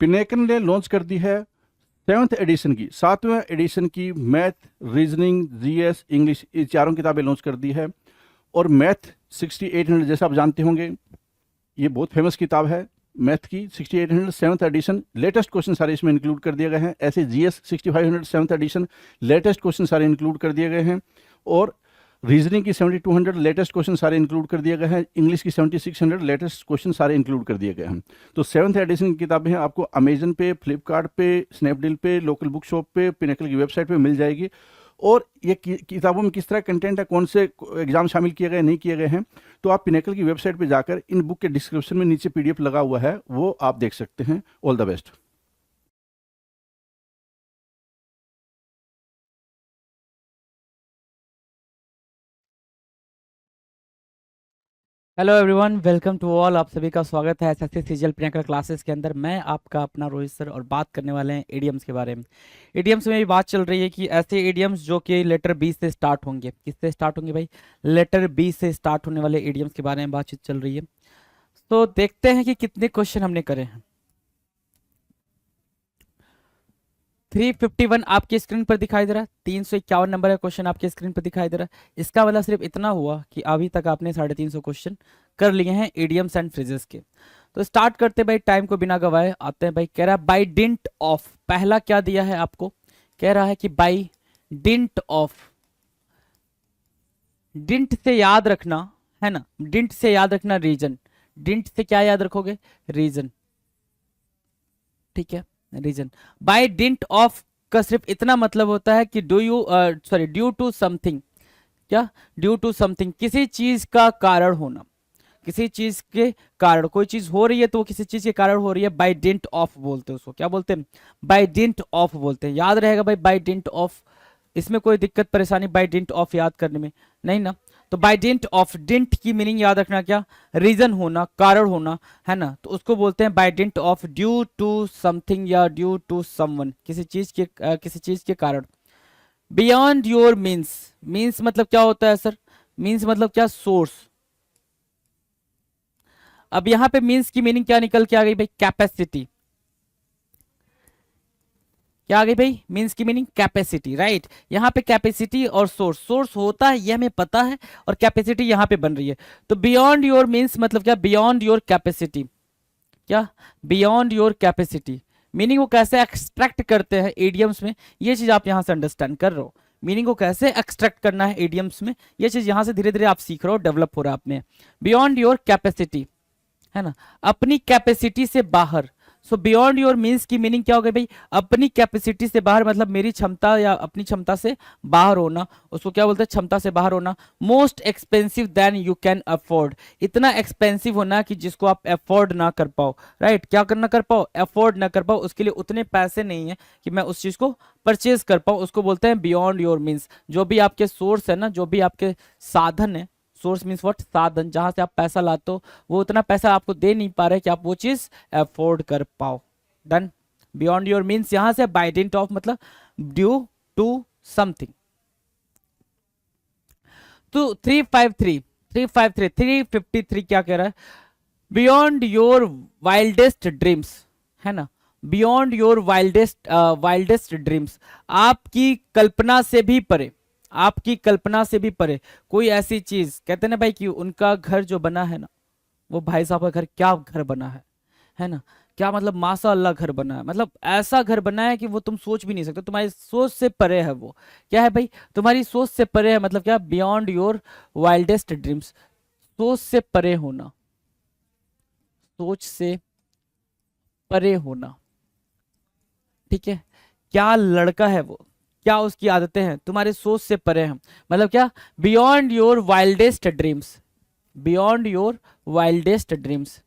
Pinnacle ने launch कर दी है 7वें एडिशन की मैथ, रीजनिंग, जीएस, इंग्लिश, ये चारों किताबें लॉन्च कर दी है। और मैथ 6800, जैसा आप जानते होंगे, ये बहुत फेमस किताब है मैथ की। 6800 सेवन्थ एडिशन, लेटेस्ट क्वेश्चन सारे इसमें इंक्लूड कर दिए गए हैं। ऐसे GS 6500 seventh addition, latest question सारे इंक्लूड कर दिए गए हैं। और रीजनिंग की 7200 लेटेस्ट क्वेश्चन सारे इंक्लूड कर दिए गए हैं। इंग्लिश की 7600 लेटेस्ट क्वेश्चन सारे इंक्लूड कर दिए गए हैं। तो सेवन्थ एडिशन की किताबें हैं, आपको अमेजन पे, फ्लिपकार्ट पे, स्नैपडील पे, लोकल बुक शॉप पे, पिनेकल की वेबसाइट पे मिल जाएगी। और ये किताबों में किस तरह कंटेंट है, कौन से एग्जाम शामिल किए गए नहीं किए गए हैं, तो आप पिनेकल की वेबसाइट पे जाकर इन बुक के डिस्क्रिप्शन में नीचे पीडीएफ लगा हुआ है, वो आप देख सकते हैं। All the best. Hello everyone, welcome to all. आप सभी का स्वागत है एसएससी सीजीएल प्रियंका क्लासेस के अंदर। मैं आपका अपना रोहित सर और बात करने वाले हैं एडीएम्स के बारे में। एडीएम्स में भी बात चल रही है कि ऐसे एडीएम्स जो कि लेटर बी से स्टार्ट होंगे। किससे स्टार्ट होंगे भाई? लेटर बी से स्टार्ट होने वाले एडीएम्स के बारे में बातचीत चल रही है। तो देखते हैं कि कितने क्वेश्चन हमने करे हैं। 351 आपकी स्क्रीन पर दिखाई दे रहा है। 351 नंबर का क्वेश्चन आपके स्क्रीन पर दिखाई दे रहा है। इसका मतलब सिर्फ इतना हुआ कि अभी तक आपने 350 क्वेश्चन कर लिए हैं इडियम्स एंड फ्रेजेस के। तो स्टार्ट करते भाई, टाइम को बिना गवाए आते हैं भाई। कह रहा है बाई डिंट ऑफ, पहला क्या दिया है आपको? कह रहा है कि by didn't of, didn't say याद रखना है ना, डिंट से याद रखना रीजन। डिंट से क्या याद रखोगे? रीजन, ठीक है, रीजन। बाय डिंट ऑफ का सिर्फ इतना मतलब होता है कि do you sorry due to something. क्या? ड्यू टू समथिंग, किसी चीज का कारण होना। किसी चीज के कारण, कोई चीज हो रही है तो वो किसी चीज के कारण हो रही है, बाय डिंट ऑफ बोलते हैं उसको। क्या बोलते हैं? बाय डिंट ऑफ बोलते हैं। याद रहेगा भाई, बाय डिंट ऑफ। इसमें कोई दिक्कत परेशानी बाय डिंट ऑफ याद करने में नहीं ना? तो बाय डिंट ऑफ, डिंट की मीनिंग याद रखना क्या? रीजन होना, कारण होना, है ना? तो उसको बोलते हैं by dint of, due to something या ड्यू टू समवन, किसी चीज के किसी चीज के कारण। बियॉन्ड योर मीन्स, मीन्स मतलब क्या होता है सर? मीन्स मतलब क्या? सोर्स। अब यहां पे मीन्स की मीनिंग क्या निकल के आ गई भाई? कैपेसिटी। क्या आ गई भाई? मीन्स की मीनिंग कैपेसिटी, राइट। यहाँ पे कैपेसिटी और सोर्स, सोर्स होता है ये हमें पता है, और कैपेसिटी यहाँ पे बन रही है। तो बियॉन्ड योर मीन्स मतलब क्या? Beyond your capacity. क्या? Beyond your capacity. मीनिंग को कैसे एक्सट्रैक्ट करते हैं एडियम्स में, ये चीज आप यहाँ से अंडरस्टैंड कर रहे हो। मीनिंग को कैसे एक्सट्रैक्ट करना है एडियम्स में, ये चीज यहाँ से धीरे धीरे आप सीख रहे हो, डेवलप हो रहा है आप में। बियॉन्ड योर कैपेसिटी, है ना, अपनी कैपेसिटी से बाहर। सो बियॉन्ड योर मीन्स की मीनिंग क्या हो गई भाई? अपनी कैपेसिटी से बाहर, मतलब मेरी क्षमता या अपनी क्षमता से बाहर होना, उसको क्या बोलते हैं? क्षमता से बाहर होना। Most expensive than you can afford, इतना एक्सपेंसिव होना कि जिसको आप अफोर्ड ना कर पाओ, राइट। क्या करना कर पाओ? अफोर्ड ना कर पाओ, उसके लिए उतने पैसे नहीं है कि मैं उस चीज को परचेज कर पाऊं, उसको बोलते हैं बियॉन्ड योर मीन्स। जो भी आपके सोर्स है ना, जो भी आपके साधन है, सोर्स मीन्स व्हाट? साधन, जहां से आप पैसा लाते हो, वो उतना पैसा आपको दे नहीं पा रहे कि आप वो चीज अफोर्ड कर पाओ। डन। बियॉन्ड योर मीन्स यहां से, बाय डिंट ऑफ मतलब ड्यू टू समथिंग। तो 353 क्या कह रहा है? बियॉन्ड योर वाइल्डेस्ट ड्रीम्स, है ना, beyond your wildest wildest dreams, आपकी कल्पना से भी परे, आपकी कल्पना से भी परे कोई ऐसी चीज। कहते हैं ना भाई कि उनका घर जो बना है ना, वो भाई साहब का घर, क्या घर बना है ना, क्या मतलब माशाअल्लाह घर बना है, मतलब ऐसा घर बना है कि वो तुम सोच भी नहीं सकते, तुम्हारी सोच से परे है वो। क्या है भाई? तुम्हारी सोच से परे है, मतलब क्या? बियॉन्ड योर वाइल्डेस्ट ड्रीम्स, सोच से परे होना, सोच से परे होना, ठीक है। क्या लड़का है वो, क्या उसकी आदतें हैं, तुम्हारी सोच से परे हैं, मतलब क्या? Beyond your wildest dreams, beyond your wildest dreams.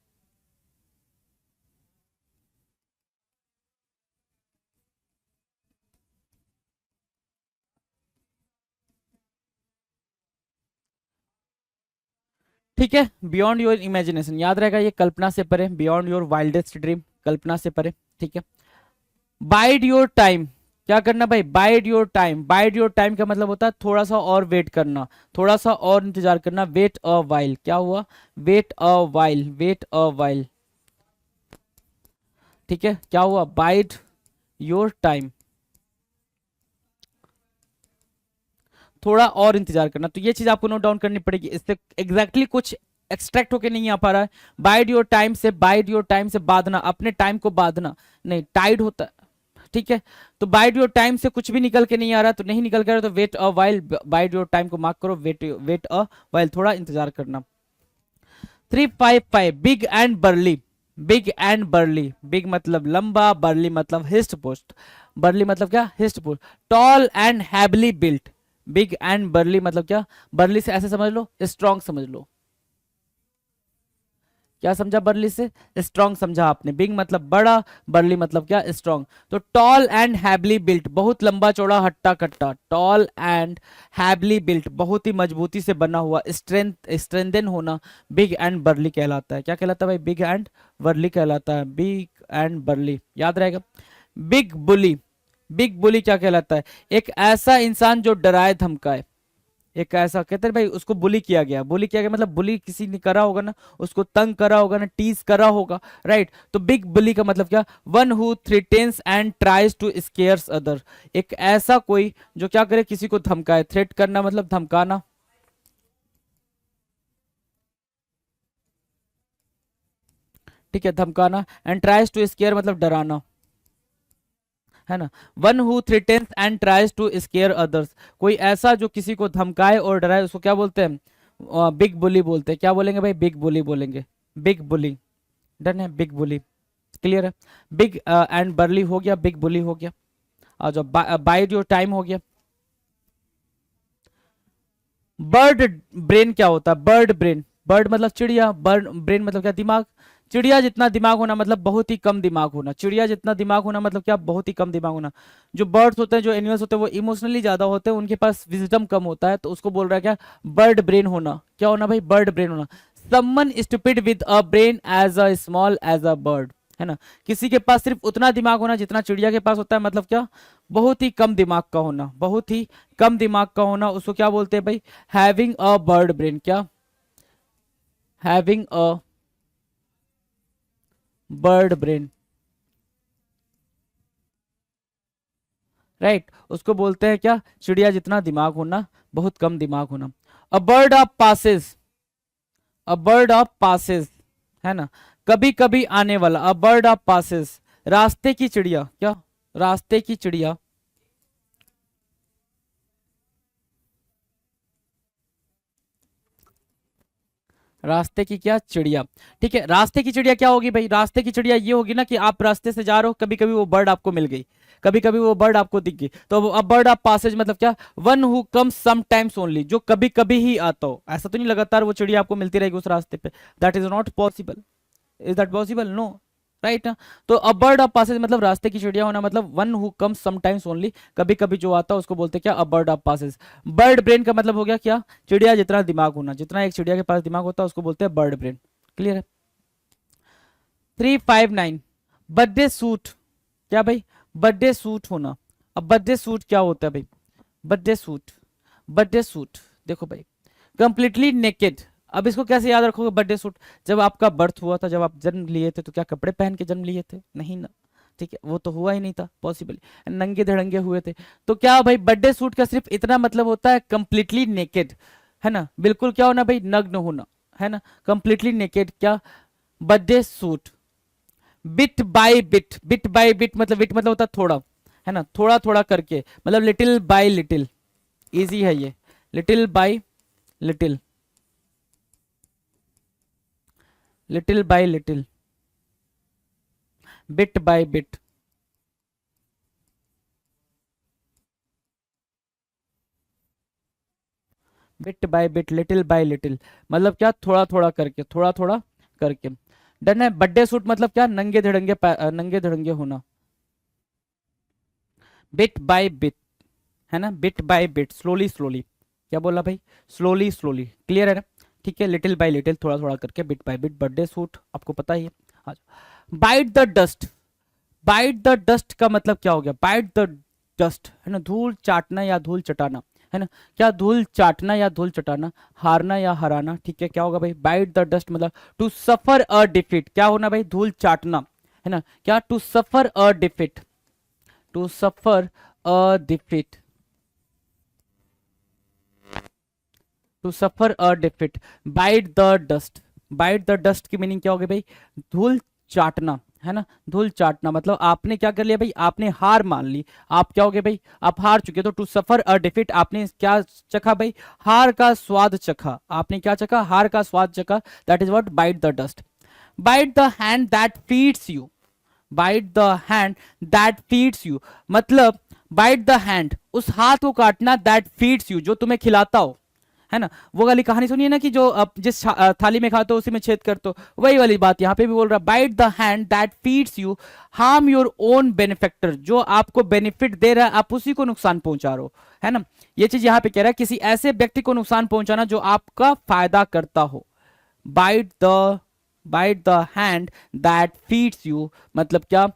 ठीक है, बियॉन्ड योर इमेजिनेशन, याद रहेगा ये कल्पना से परे, बियॉन्ड योर वाइल्डेस्ट ड्रीम, कल्पना से परे, ठीक है। बाइड योर टाइम, क्या करना भाई? Wide your time. Wide your time का मतलब होता है थोड़ा सा और वेट करना, थोड़ा सा और इंतजार करना। वेट अ वाइल, क्या हुआ? Wait a while, wait a while. ठीक है, क्या हुआ, बाइड योर टाइम, थोड़ा और इंतजार करना। तो ये चीज आपको नोट डाउन करनी पड़ेगी, इससे एग्जैक्टली कुछ एक्सट्रैक्ट होके नहीं आ पा रहा है। बाइड योर टाइम से, बाइड योर टाइम से बांधना, अपने टाइम को बांधना नहीं, टाइड होता है, ठीक है। तो बाइड योर टाइम से कुछ भी निकल के नहीं आ रहा, तो नहीं निकल के आ रहा तो wait a while, bide your time को मार्क करो, वेट अ वाइल, थोड़ा इंतजार करना। 355 big and burly, big and burly, big मतलब लंबा, बर्ली मतलब हिस्ट पोस्ट, बर्ली मतलब क्या, हिस्ट पोस्ट। Tall and heavily built, big and burly मतलब क्या, बर्ली से ऐसे समझ लो, स्ट्रॉन्ग समझ लो। क्या समझा बर्ली से, स्ट्रॉन्ग समझा आपने। बिग मतलब बड़ा, बर्ली मतलब क्या, स्ट्रॉन्ग। तो टॉल एंड हैवली बिल्ट, बहुत लंबा चौड़ा हट्टा कट्टा, टॉल एंड हैवली बिल्ट, बहुत ही मजबूती से बना हुआ, स्ट्रेंथन होना, बिग एंड बर्ली कहलाता है। क्या कहलाता है भाई, बिग एंड बर्ली कहलाता है, बिग एंड बर्ली, याद रहेगा। बिग बुली, बिग बुली क्या कहलाता है, एक ऐसा इंसान जो डराए धमकाए, एक ऐसा कहते हैं भाई उसको बुली किया गया, बुली किया गया मतलब बुली किसी ने करा होगा ना, उसको तंग करा होगा ना, टीज करा होगा, राइट। तो बिग बुली का मतलब क्या, one who threatens and tries to scares other, एक ऐसा कोई जो क्या करे, किसी को धमकाए, थ्रेट करना मतलब धमकाना, ठीक है, धमकाना, एंड ट्राइज टू स्केयर मतलब डराना, है ना। One who threatens and tries to scare others, कोई ऐसा जो किसी को धमकाए और डराए, उसको क्या बोलते हैं, बिग बुली बोलते हैं। क्या बोलेंगे भाई, बिग बुली बोलेंगे, बिग बुली, डन है, बिग बुली, क्लियर है। बिग एंड बर्ली हो गया, बिग बुली हो गया। आ जाओ, बाइड योर टाइम हो गया। बर्ड ब्रेन क्या होता है, बर्ड ब्रेन, बर्ड मतलब चिड़िया, बर्ड ब्रेन मतलब क्या, दिमाग। चिड़िया जितना दिमाग होना मतलब बहुत ही कम दिमाग होना, चिड़िया जितना दिमाग होना मतलब क्या, बहुत ही कम दिमाग होना। जो बर्ड्स होते हैं, जो एनिमल्स होते हैं, वो इमोशनली ज्यादा होते हैं, उनके पास विजडम कम होता है, तो उसको बोल रहा है क्या, बर्ड ब्रेन होना। क्या होना भाई, बर्ड ब्रेन होना। Someone stupid with a brain as a small as a bird, है ना। किसी के पास सिर्फ उतना दिमाग होना जितना चिड़िया के पास होता है, मतलब क्या, बहुत ही कम दिमाग का होना, बहुत ही कम दिमाग का होना, उसको क्या बोलते हैं भाई, हैविंग अ बर्ड ब्रेन। क्या, having a bird brain, right, उसको बोलते हैं क्या, चिड़िया जितना दिमाग होना, बहुत कम दिमाग होना। अ bird of passes, a bird of passes, है ना, कभी कभी आने वाला, अ बर्ड ऑफ पासेस, रास्ते की चिड़िया। क्या, रास्ते की चिड़िया, रास्ते की क्या, चिड़िया, ठीक है। रास्ते की चिड़िया क्या होगी भाई, रास्ते की चिड़िया ये होगी ना कि आप रास्ते से जा रहे हो, कभी कभी वो बर्ड आपको मिल गई, कभी कभी वो बर्ड आपको दिख गई, तो अब बर्ड ऑफ पासेज मतलब क्या, one who come some times only, जो कभी कभी ही आता हो, ऐसा तो नहीं लगातार वो चिड़िया आपको मिलती रहेगी उस रास्ते पे, that is not possible. Is that possible, no, right ना। तो अ बर्ड ऑफ पासेज मतलब रास्ते की चिड़िया होना, मतलब one who comes sometimes only, कभी कभी जो आता है उसको बोलते हैं क्या, a bird of passage. Bird brain का मतलब हो गया क्या, चिड़िया जितना दिमाग होना, जितना एक चिड़िया के पास दिमाग होता है उसको बोलते हैं बर्ड ब्रेन, क्लियर है। 359 बर्थडे सूट, क्या भाई, बर्थडे सूट होना। अब बर्थडे सूट क्या होता है भाई, बर्थडे सूट, बर्थडे सूट, देखो भाई, कंप्लीटली नेकेड। अब इसको कैसे याद रखोगे, बर्थडे सूट, जब आपका बर्थ हुआ था, जब आप जन्म लिए थे, तो क्या कपड़े पहन के जन्म लिए थे, नहीं ना, ठीक है, वो तो हुआ ही नहीं था पॉसिबल, नंगे धड़ंगे हुए थे। तो क्या भाई, बर्थडे सूट का सिर्फ इतना मतलब होता है, कंप्लीटली नेकेड, है ना, बिल्कुल क्या होना भाई, नग्न होना, है ना, कंप्लीटली नेकेड, क्या, birthday suit. Bit by bit, bit by bit मतलब, बिट मतलब होता है थोड़ा, है ना, थोड़ा थोड़ा करके, मतलब लिटिल बाय लिटिल, इजी है ये, little bye little, little bye little, bit by bit, bit by bit, little bye little, मतलब क्या, थोड़ा थोड़ा करके, थोड़ा थोड़ा करके, डन है। बर्थडे सूट मतलब क्या, नंगे धड़ंगे नंगे धड़ंगे होना, बिट बाय बिट, है ना, bit by bit, slowly slowly, क्या बोला भाई, स्लोली स्लोली, क्लियर है ना, ठीक है। लिटिल बाय लिटिल, थोड़ा थोड़ा करके, bit by bit, birthday suit आपको पता ही है। हाँ, bite the dust, bite the dust का मतलब क्या हो गया, बाइट द डस्ट, है ना, धूल चाटना या धूल चटाना, है ना, क्या, धूल चाटना या धूल चटाना, हारना या हराना, ठीक है। क्या होगा भाई, बाइट द डस्ट मतलब टू सफर अ डिफीट, क्या होना भाई, धूल चाटना, है ना, क्या, to suffer a defeat, to suffer a defeat, to suffer a defeat, bite the dust, bite the dust की मीनिंग क्या होगी भाई, धूल चाटना, है ना, धूल चाटना, मतलब आपने क्या कर लिया भाई, आपने हार मान ली, आप क्या हो गए भाई, आप हार चुके, तो टू सफर अ डिफीट, आपने क्या चखा भाई, हार का स्वाद चखा, आपने क्या चखा, हार का स्वाद चखा, that is what bite the dust. Bite the hand that feeds you, bite the hand that feeds you, मतलब बाइट द हैंड, उस हाथ को काटना, दैट फीड्स यू, जो तुम्हें खिलाता हो, है ना, वो वाली कहानी सुनिए ना कि जो जिस थाली में खाते हो उसी में छेद कर, तो वही वाली बात यहाँ पे भी बोल रहा, bite the hand that feeds you, harm your own benefactor, जो आपको बेनिफिट दे रहा है आप उसी को नुकसान पहुंचा रहे हो, है ना, ये चीज यहाँ पे कह रहा है, किसी ऐसे व्यक्ति को नुकसान पहुंचाना जो आपका फायदा करता हो, bite the hand that feeds you, मतलब क्या,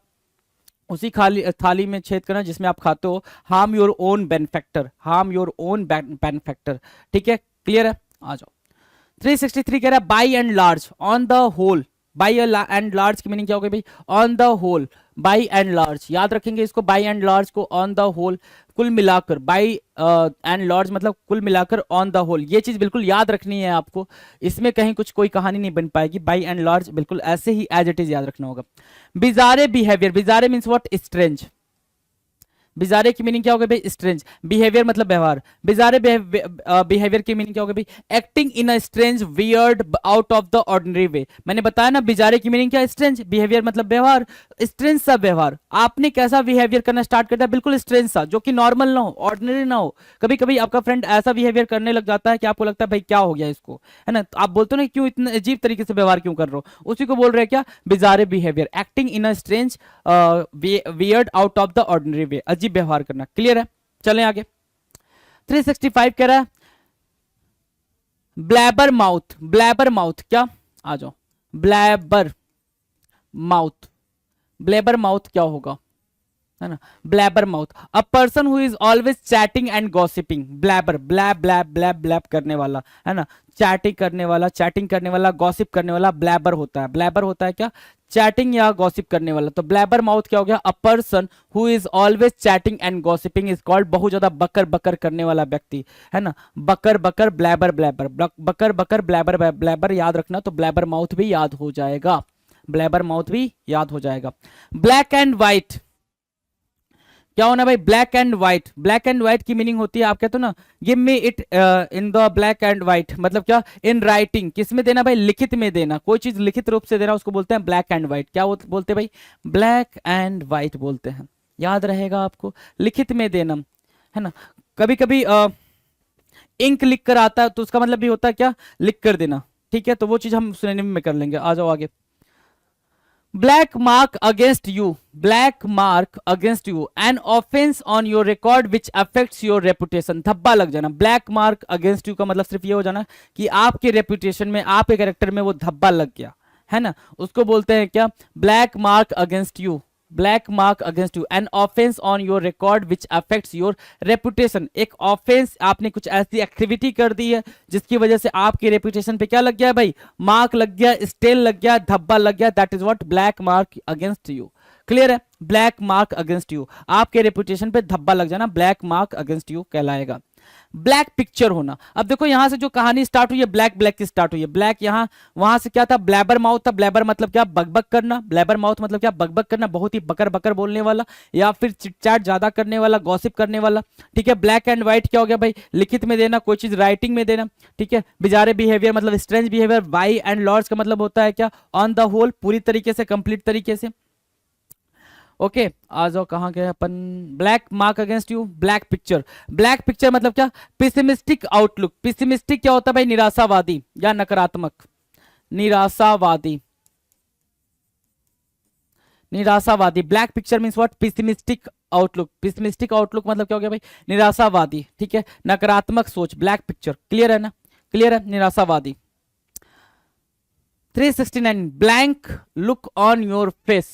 उसी थाली में छेद करना जिसमें आप खाते हो, harm your own benefactor, harm your own benefactor, ठीक है, क्लियर है, आ जाओ। 363 कह रहा है by and large, on the whole, by and large की मीनिंग क्या हो गई भाई, on the whole, by and large, याद रखेंगे इसको, बाई एंड लार्ज को, ऑन द होल, कुल मिलाकर, बाई एंड लार्ज मतलब कुल मिलाकर, ऑन द होल, ये चीज बिल्कुल याद रखनी है आपको, इसमें कहीं कुछ कोई कहानी नहीं बन पाएगी, बाई एंड लार्ज बिल्कुल ऐसे ही एज इट इज याद रखना होगा। बिजारे बिहेवियर, बिजारे मीन्स व्हाट, स्ट्रेंज, बिजारे की मीनिंग क्या होगा भाई, स्ट्रेंज, बिहेवियर मतलब व्यवहार, बिजारे बिहेवियर की मीनिंग क्या होगा भाई, acting in a strange weird out of the ordinary वे, मैंने बताया ना बिजारे की मीनिंग क्या, स्ट्रेंज, बिहेवियर मतलब व्यवहार, स्ट्रेंज सा व्यवहार, आपने कैसा बिहेवियर करना स्टार्ट कर दिया, बिल्कुल स्ट्रेंज सा, जो कि नॉर्मल ना हो, ऑर्डिनरी ना हो, कभी कभी आपका फ्रेंड ऐसा बिहेवियर करने लग जाता है कि आपको लगता है भाई क्या हो गया इसको, है ना, तो आप बोलते हो ना क्यों इतने अजीब तरीके से व्यवहार क्यों कर रहे हो, उसी को बोल रहे हैं क्या, बिजारे behaviour, acting in a strange weird out of the ordinary वे, अजीब व्यवहार करना, क्लियर है, चलें आगे। 365 कह रहा है ब्लैबर माउथ, ब्लैबर माउथ क्या, आ जाओ, ब्लैबर माउथ, ब्लैबर माउथ क्या होगा, है ना, blabber mouth, a person who is always chatting and gossiping, blabber, bleb bleb bleb bleb करने वाला, है ना, चैटिंग करने वाला, गॉसिप करने वाला, ब्लैबर होता है, ब्लैबर होता है क्या, चैटिंग या गॉसिप करने वाला, तो ब्लैबर माउथ क्या हो गया, a person who is always chatting and gossiping is called, बहुत ज्यादा बकर बकर करने वाला व्यक्ति, है ना, बकर बकर ब्लैबर ब्लैबर, बकर बकर ब्लैबर ब्लैबर याद रखना, तो ब्लैबर माउथ भी याद हो जाएगा, ब्लैबर माउथ भी याद हो जाएगा। ब्लैक एंड व्हाइट क्या होना भाई, black and white, black and white की मीनिंग होती है, आप कहते हो ना give me it in the black and white, मतलब क्या, इन राइटिंग, किस में देना भाई, लिखित में देना, कोई चीज लिखित रूप से देना उसको बोलते हैं ब्लैक एंड व्हाइट, क्या बोलते हैं भाई, ब्लैक एंड व्हाइट बोलते हैं, याद रहेगा आपको, लिखित में देना, है ना, कभी कभी इंक लिख कर आता है तो उसका मतलब भी होता है क्या, लिख कर देना, ठीक है, तो वो चीज हम सिनोनिम में कर लेंगे, आ जाओ आगे। Black mark against you, black mark against you, an offence on your record which affects your reputation, धब्बा लग जाना, ब्लैक मार्क अगेंस्ट यू का मतलब सिर्फ ये हो जाना कि आपके रेपुटेशन में, आपके कैरेक्टर में वो धब्बा लग गया, है ना, उसको बोलते हैं क्या, black mark against you, black mark against you, an offence on your record which affects your reputation, एक ऑफेंस, आपने कुछ ऐसी एक्टिविटी कर दी है जिसकी वजह से आपके रेपुटेशन पे क्या लग गया भाई, मार्क लग गया, स्टेल लग गया, धब्बा लग गया, that is what black mark against you, clear है, ब्लैक मार्क अगेंस्ट यू, आपके रेपुटेशन पे धब्बा लग जाना, ब्लैक मार्क अगेंस्ट यू कहलाएगा। ब्लैक पिक्चर होना, अब देखो यहां से जो कहानी स्टार्ट हुई है ब्लैक ब्लैक की स्टार्ट हुई है, ब्लैक यहां, वहां से क्या था, ब्लैबर माउथ था, ब्लैबर मतलब क्या, बकबक करना, ब्लैबर माउथ मतलब क्या, बकबक करना, बहुत ही बकर बकर बोलने वाला या फिर चिटचैट ज्यादा करने वाला, गॉसिप करने वाला, ठीक है। ब्लैक एंड व्हाइट क्या हो गया भाई, लिखित में देना, कोई चीज राइटिंग में देना, ठीक है। बिजारे बिहेवियर मतलब strange behaviour, by and large का मतलब होता है क्या, ऑन द होल, पूरी तरीके से, कंप्लीट तरीके से, ओके आ जाओ, कहां गए अपन, black mark against you, black picture, black picture मतलब क्या, पिसिमिस्टिक आउटलुक, पिसिमिस्टिक क्या होता है भाई, निराशावादी या नकारात्मक, निराशावादी, निराशावादी, black picture means what, pessimistic outlook, pessimistic outlook मतलब क्या हो गया भाई, निराशावादी, ठीक है, नकारात्मक सोच, ब्लैक पिक्चर, क्लियर है ना, क्लियर है, निराशावादी। 369 blank look on your face,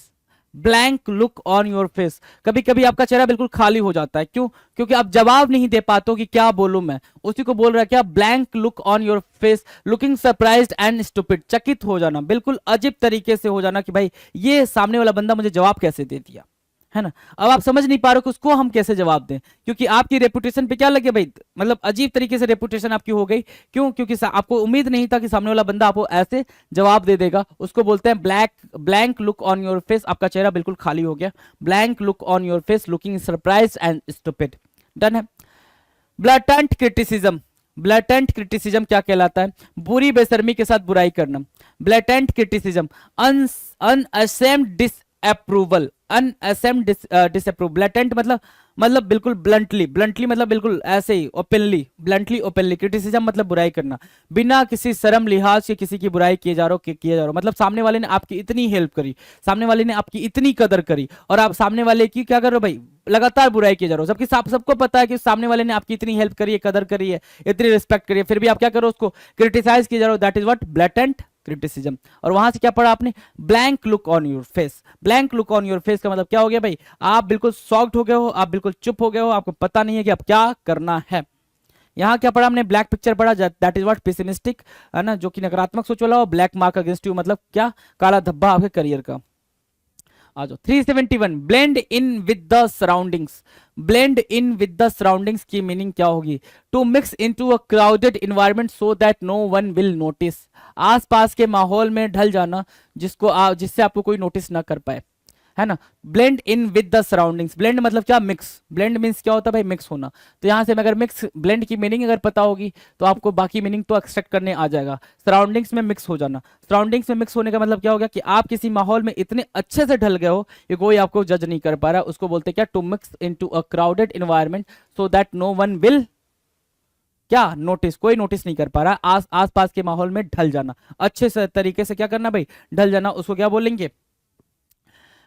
blank look on your face, कभी कभी आपका चेहरा बिल्कुल खाली हो जाता है, क्यों? क्योंकि आप जवाब नहीं दे पाते हो कि क्या बोलूं मैं, उसी को बोल रहा है क्या, blank look on your face, looking surprised and stupid, चकित हो जाना, बिल्कुल अजीब तरीके से हो जाना कि भाई ये सामने वाला बंदा मुझे जवाब कैसे दे दिया, है ना। अब आप समझ नहीं पा रहे हो कि उसको हम कैसे जवाब दें, क्योंकि आपकी रेपुटेशन पे क्या लगे भाई, मतलब अजीब तरीके से रेपुटेशन आपकी हो गई, क्यों? क्योंकि आपको उम्मीद नहीं था कि सामने वाला बंदा आपको ऐसे जवाब दे देगा। उसको बोलते हैं blank look on your face, आपका चेहरा बिल्कुल खाली हो गया, blank look on your face, looking surprised and stupid. Done है। ब्लैटेंट क्रिटिसिज्म, ब्लैटेंट क्रिटिसिज्म क्या कहलाता है? बुरी बेशर्मी के साथ बुराई करना। Blatant criticism, unashamed disapproval, unashamed disapprove. Blatant मतलब बिल्कुल ब्लंटली, ब्लंटली मतलब बिल्कुल ऐसे ही, ओपनली, ब्लंटली ओपनली। क्रिटिसिज्म मतलब बुराई करना, बिना किसी शर्म लिहाज के किसी की बुराई किए जा रहे हो, मतलब सामने वाले ने आपकी इतनी हेल्प करी, सामने वाले ने आपकी इतनी कदर करी, और आप सामने वाले की क्या कर रहे हो भाई, लगातार बुराई किए जा रहे हो, जबकि सबको पता है कि सामने वाले ने आपकी इतनी हेल्प करी है, कदर करी है, इतनी रिस्पेक्ट करी है, फिर भी आप क्या करो, उसको क्रिटिसाइज किए जा रहे हो। That is what blatant criticism. और वहां से क्या पढ़ा आपने? Blank look on your face. Blank look on your face का मतलब क्या हो गया भाई, आप बिल्कुल शॉक्ड हो गए हो, आप बिल्कुल चुप हो गए हो, आपको पता नहीं है कि आप क्या करना है। यहाँ क्या पढ़ा हमने? ब्लैक पिक्चर पढ़ा, दैट इज व्हाट पेसिमिस्टिक, है ना, जो कि नकारात्मक सोच वाला हो। ब्लैक मार्क अगेंस्ट यू मतलब क्या? काला धब्बा आपके करियर का। आ जाओ 371, blend in with the surroundings. Blend in with the surroundings की मीनिंग क्या होगी? To mix into a crowded environment so that no one will notice. आसपास के माहौल में ढल जाना, जिससे आपको कोई नोटिस ना कर पाए, है ना। Blend in with the surroundings, blend मतलब क्या? मिक्स। ब्लेंड मीन्स क्या होता है भाई? मिक्स होना। तो यहां से अगर मिक्स ब्लेंड की मीनिंग अगर पता होगी तो आपको बाकी मीनिंग तो एक्सट्रैक्ट करने आ जाएगा। सराउंडिंग्स में मिक्स हो जाना, सराउंडिंग्स में मिक्स होने का मतलब क्या हो गया कि आप किसी माहौल में इतने अच्छे से ढल गए हो कि कोई आपको जज नहीं कर पा रहा, उसको बोलते क्या? To mix into a crowded environment so that no one will क्या? नोटिस, कोई नोटिस नहीं कर पा रहा। आस पास के माहौल में ढल जाना, अच्छे से तरीके से क्या करना भाई? ढल जाना, उसको क्या बोलेंगे?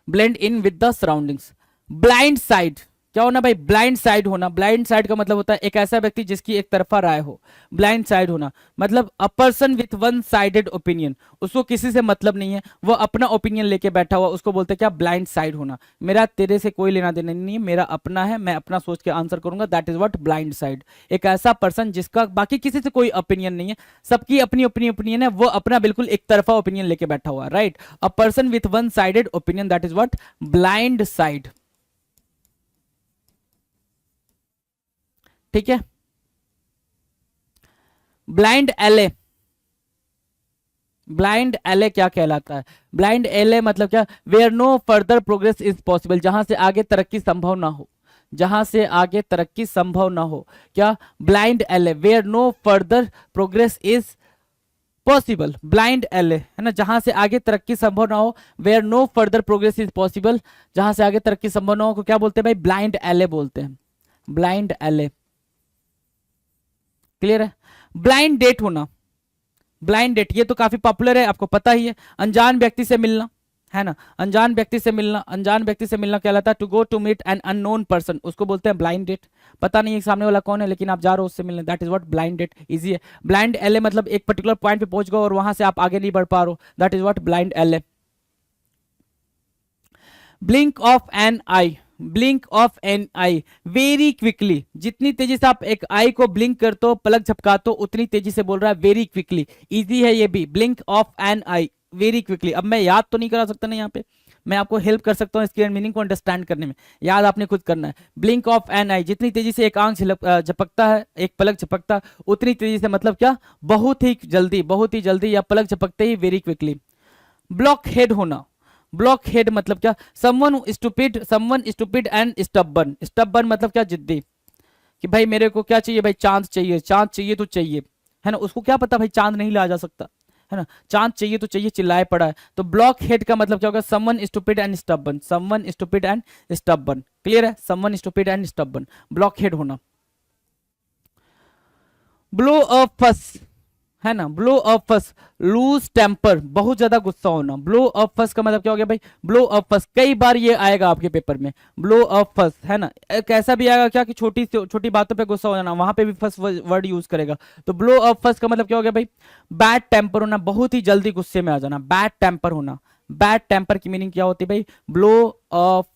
Blend in with the surroundings. Blind side क्या होना भाई? ब्लाइंड साइड होना। ब्लाइंड साइड का मतलब होता है एक ऐसा व्यक्ति जिसकी एक तरफा राय हो। ब्लाइंड साइड होना मतलब a person with one sided opinion, उसको किसी से मतलब नहीं है, वो अपना ओपिनियन लेके बैठा हुआ, उसको बोलते हैं क्या? ब्लाइंड साइड होना। मेरा तेरे से कोई लेना देना नहीं है, मेरा अपना है, मैं अपना सोच के आंसर करूंगा, that is what blind side. एक ऐसा पर्सन जिसका बाकी किसी से कोई ओपिनियन नहीं है, सबकी अपनी अपनी ओपिनियन है, वो अपना बिल्कुल एक तरफा ओपिनियन लेके बैठा हुआ, right. A person with one sided opinion, that is what blind side. ठीक है। ब्लाइंड एले, ब्लाइंड एले क्या कहलाता है? ब्लाइंड एले मतलब क्या? Where no further progress is possible, जहां से आगे तरक्की संभव ना हो, जहां से आगे तरक्की संभव ना हो। क्या? Blind alley, where no further progress is possible. Blind alley है ना, जहां से आगे तरक्की संभव ना हो, where no further progress is possible, जहां से आगे तरक्की संभव ना हो को क्या बोलते हैं भाई? ब्लाइंड एले बोलते हैं, ब्लाइंड एले। क्लियर है। ब्लाइंड डेट होना, ब्लाइंड डेट ये तो काफी पॉपुलर है, आपको पता ही है। अनजान व्यक्ति से मिलना, है ना, अनजान व्यक्ति से मिलना, अनजान व्यक्ति से मिलना कहलाता है to go to meet an unknown person, उसको बोलते हैं ब्लाइंड डेट। पता नहीं है सामने वाला कौन है, लेकिन आप जा रहे हो उससे मिलने, that is what blind date. Easy है। ब्लाइंड एले मतलब एक पर्टिकुलर पॉइंट पे पहुंच गए और वहां से आप आगे नहीं बढ़ पा रहे हो, that is what blind alley. Blink of an eye, blink of an eye very quickly, जितनी तेजी से आप एक आई को ब्लिंक करते हो, पलक झपकाते हो, उतनी तेजी से बोल रहा है वेरी क्विकली। इजी है ये भी, blink of an eye very quickly. अब मैं याद तो नहीं करा सकता ना, यहाँ पे मैं आपको हेल्प कर सकता हूँ इसके मीनिंग को अंडरस्टैंड करने में, याद आपने खुद करना है। ब्लिंक ऑफ एन आई, जितनी तेजी से एक आंख झपकता है, एक पलक झपकता, उतनी तेजी से मतलब क्या? बहुत ही जल्दी, बहुत ही जल्दी, या पलक झपकते ही वेरी क्विकली। ब्लॉक हेड होना, ब्लॉक हेड मतलब क्या? Someone stupid and stubborn. Stubborn मतलब क्या? जिद्दी, कि भाई मेरे को क्या चाहिए भाई? चांद चाहिए, चांद चाहिए तो चाहिए, है ना। उसको क्या पता भाई चांद नहीं लाया जा सकता, है ना, चांद चाहिए तो चाहिए, चिल्लाए पड़ा है। तो ब्लॉक हेड का मतलब क्या होगा? Someone stupid and stubborn, someone stupid and stubborn. Clear है, someone stupid and stubborn, block head होना। ब्लो अ फस, है ना, blow up fuss, lose temper, बहुत ज्यादा गुस्सा होना। ब्लो अप फस का मतलब क्या हो गया भाई? ब्लो अप फस, कई बार ये आएगा आपके पेपर में, ब्लो अप फस, है ना। कैसा भी आएगा क्या कि छोटी छोटी बातों पे गुस्सा हो जाना, वहां पे भी फस वर्ड यूज करेगा। तो ब्लो अप फस का मतलब क्या हो गया भाई? बैड टेम्पर होना, बहुत ही जल्दी गुस्से में आ जाना, बैड टेम्पर होना, बैड टेम्पर की मीनिंग क्या होती है भाई, ब्लो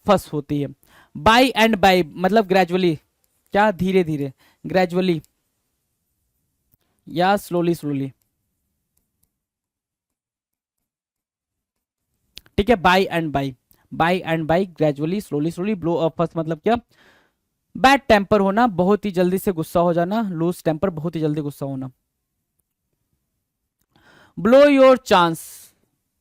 फर्स्ट होती है। बाय एंड बाय मतलब ग्रेजुअली, क्या धीरे धीरे, ग्रेजुअली या स्लोली स्लोली, ठीक है। By and by, by and by, gradually, slowly slowly, blow up first मतलब क्या, बैड टेम्पर होना, बहुत ही जल्दी से गुस्सा हो जाना, लूज टेम्पर, बहुत ही जल्दी गुस्सा होना। Blow your chance,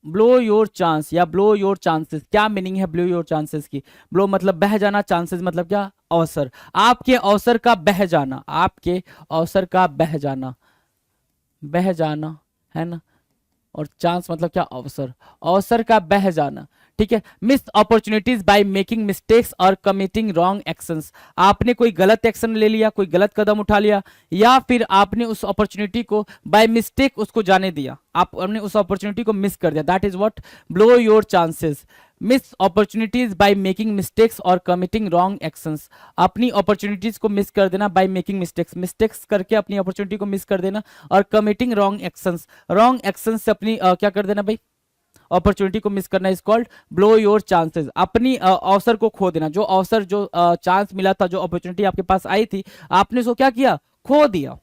blow your chance या ब्लो योर चांसेस, क्या मीनिंग है ब्लो योर चांसेस की? ब्लो मतलब बह जाना, चांसेस मतलब क्या, अवसर, आपके अवसर का बह जाना, आपके अवसर का बह जाना, बह जाना है ना, और चांस मतलब क्या, अवसर, अवसर का बह जाना, ठीक है। Miss opportunities by making mistakes और कमिटिंग रॉन्ग एक्शंस, आपने कोई गलत एक्शन ले लिया, कोई गलत कदम उठा लिया, या फिर आपने उस अपॉर्चुनिटी को बाय मिस्टेक उसको जाने दिया, आपने उस अपॉर्चुनिटी को मिस कर दिया, that is what blow your chances. Miss opportunities by making mistakes और कमिटिंग रॉन्ग एक्शंस, अपनी अपॉर्चुनिटीज को मिस कर देना बाय मेकिंग मिस्टेक्स, मिस्टेक्स करके अपनी अपॉर्चुनिटी को मिस कर देना, और committing wrong actions, wrong actions से अपनी क्या कर देना भाई, अपॉर्चुनिटी को मिस करना, is called blow your chances, अपनी अवसर को खो देना, जो अवसर, जो चांस मिला था, जो अपॉर्चुनिटी आपके पास आई थी, आपने उसको क्या किया, खो दिया,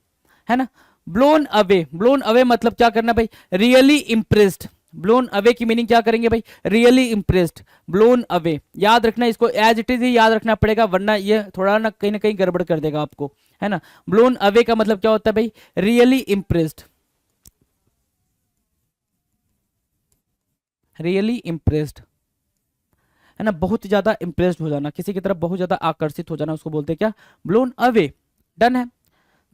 है ना। ब्लोन अवे, ब्लोन अवे मतलब क्या करना भाई, रियली इंप्रेस्ड, ब्लोन अवे की मीनिंग क्या करेंगे भाई, रियली इंप्रेस्ड, ब्लोन अवे, याद रखना इसको, एज इट इज ही याद रखना पड़ेगा, वरना ये थोड़ा ना कहीं गड़बड़ कर देगा आपको, है ना। ब्लोन अवे का मतलब क्या होता है भाई, रियली इंप्रेस्ड, रियली इंप्रेस्ड, है ना, बहुत ज्यादा इंप्रेस्ड हो जाना, किसी की तरफ बहुत ज्यादा आकर्षित हो जाना, उसको बोलते हैं क्या, ब्लोन अवे। डन है।